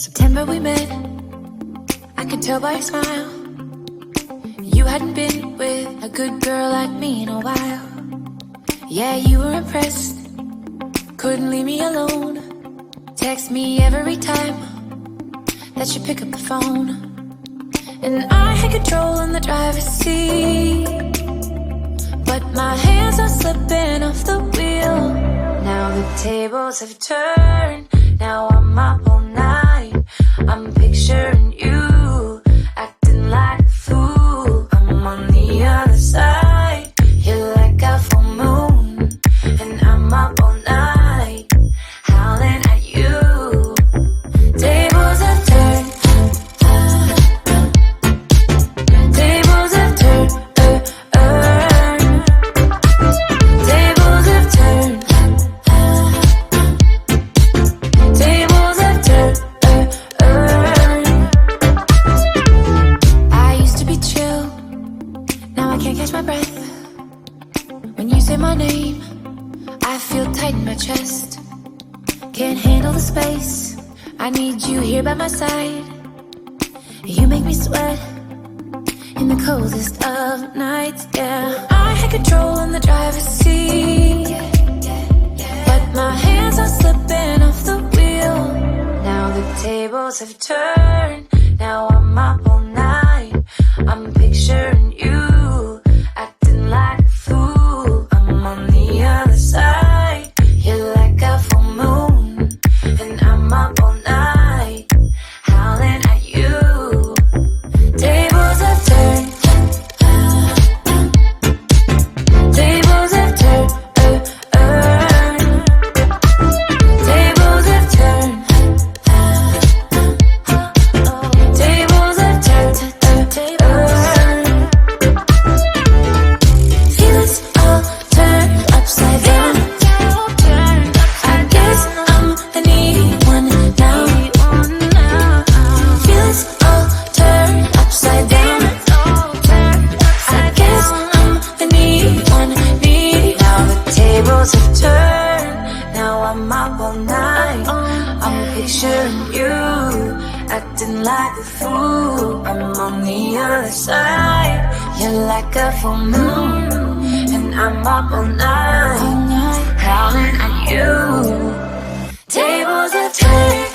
September we met, I could tell by your smile. You hadn't been with a good girl like me in a while. Yeah, you were impressed, couldn't leave me alone. Text me every time that you pick up the phone. And I had control in the driver's seat, but my hands are slipping off the wheel. Now the tables have turned, now I'm up all night. I'm picturing you, acting like a fool. I'm on the other side, you're like a full moon. And I'm up all night, howling at you. Tables have turned, tables have turned, tables have turned, tables have turned. I used to be chill, now I can't catch my breath. When you say my name, I feel tight in my chest. Can't handle the space, I need you here by my side. You make me sweat in the coldest of nights, yeah. I had control in the driver's seat, but my hands are slipping off the wheel. Now the tables have turned, now I'm up all night. I'm picturing you, acting like a fool. I'm on the other side, you're like a full moon. And I'm up all night, howling at you. Tables have turned, tables have turned, tables have turned, tables have turned, feelings all turned upside down. I guess I'm the needy one now. Feelings all turned upside down. I guess I'm the needy one, needy. Now the tables have turned, now I'm up all night. I'm picturing you, acting like a fool. I'm on the other side, you're like a full moon. And I'm up all night, howling at you. Tables have turned.